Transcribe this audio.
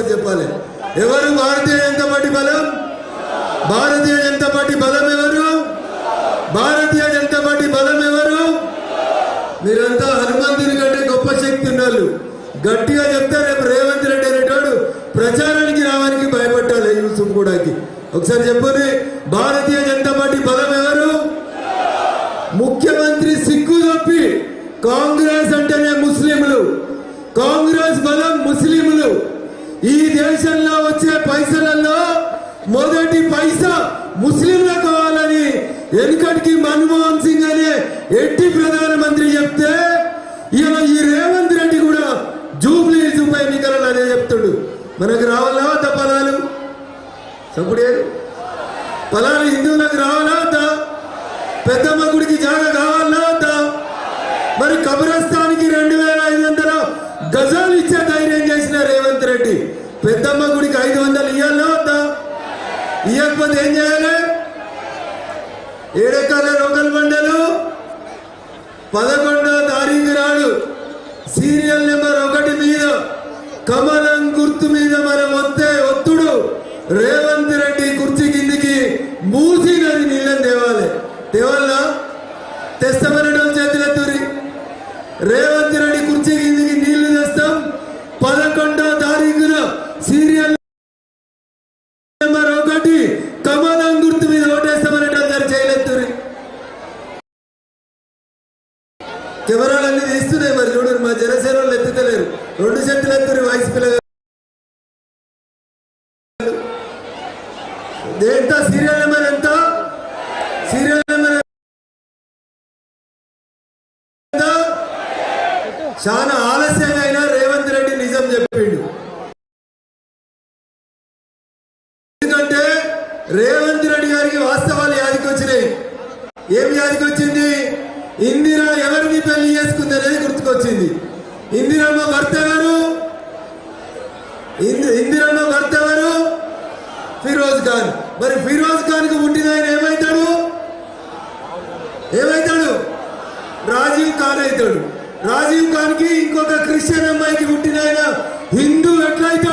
ఒకసారి చెప్పాలి. ఎవరు భారతీయ జనతా పార్టీ బలం? భారతీయ జనతా పార్టీ బలం ఎవరు? భారతీయ జనతా పార్టీ బలం ఎవరు? మీరంతా హనుమంతుని కంటే గొప్ప శక్తి ఉన్నారు. గట్టిగా చెప్తే రేపు రేవంత్ రెడ్డి అనేటోడు ప్రచారానికి రావడానికి భయపట్టాలి. యూసుఫ్ కూడా ఒకసారి చెప్పండి, భారతీయ జనతా పార్టీ బలం ఎవరు? ముఖ్యమంత్రి సిగ్గు తప్పి కాంగ్రెస్ అంటేనే ముస్లింలు, కాంగ్రెస్ బలం ముస్లింలు. ఈ దేశంలో వచ్చే పైసలలో మొదటి పైసా ముస్లింలు కావాలని వెనుకటికి మన్మోహన్ సింగ్ అనే ఎట్టి ప్రధానమంత్రి చెప్తే ఇలా ఈ రేవంత్ రెడ్డి కూడా జూబ్లీ ఉప ఎన్నికలలో అదే చెప్తాడు. మనకు రావాలా వద్దా ఫలాలు? సప్పుడు ఫలాలు హిందువులకు రావాలా వద్దా? పెద్దమ్మ గుడికి జాగా కావాలా వద్దా? మరి కబ్రస్థానికి 2500 గజాలు ఇచ్చే ధైర్యం చేసిన రేవంత్ రెడ్డి పెద్దమ్మ గుడికి 500 ఇయ్యాలా వద్దా? ఇవ్వకపోతే ఏం చేయాలి? ఏడెక్కాల రోకల్ బండలు 11వ తారీఖు నాడు సీరియల్ నెంబర్ 1 మీద కమలం గుర్తు మీద మనం ఒత్తుడు రేవంత్ రెడ్డి కుర్చీ కిందికి మూసి నది నీళ్ళని తేవాలా? తెస్తామనడం చేతులెత్తురి. రేవంత్ రెడ్డి కుర్చీ కిందికి నీళ్లు తెస్తాం. 11వ తారీఖున సీరియల్ నెంబర్ 1 కమలం గుర్తు మీద ఓటేస్తామనడం చేయలేత్తురి. కెమెరాలన్నీ తీస్తున్నాయి. మరి చూడరు, మా జనసేన వాళ్ళు ఎత్తుతలేరు. 2 చేతులు ఎత్తురు వయసు పిల్లలు. ఎంత సీరియల్ నెంబర్ ఎంత? సీరియల్ నెంబర్ చాలా ఆలస్యంగా అయినా రేవంత్ రెడ్డి నిజం చెప్పిండు. ఎందుకంటే రేవంత్ రెడ్డి గారికి వాస్తవాలు యాదికి వచ్చినాయి. ఏం యాదికి వచ్చింది? ఇందిరా ఎవరిని పెళ్లి చేసుకుంది అనేది గుర్తుకొచ్చింది. ఇందిరమ్మ భర్త ఎవరు? ఇందిరమ్మ భర్త ఎవరు? ఫిరోజ్ ఖాన్. మరి ఫిరోజ్ ఖాన్ కు పుట్టిన ఆయన ఏమైతాడు? రాజీవ్ ఖాన్ అవుతాడు. రాజీవ్ ఖాన్ కి ఇంకొక క్రిస్టియన్ అమ్మాయికి పుట్టిన ఆయన హిందూ ఎట్లయితాడు?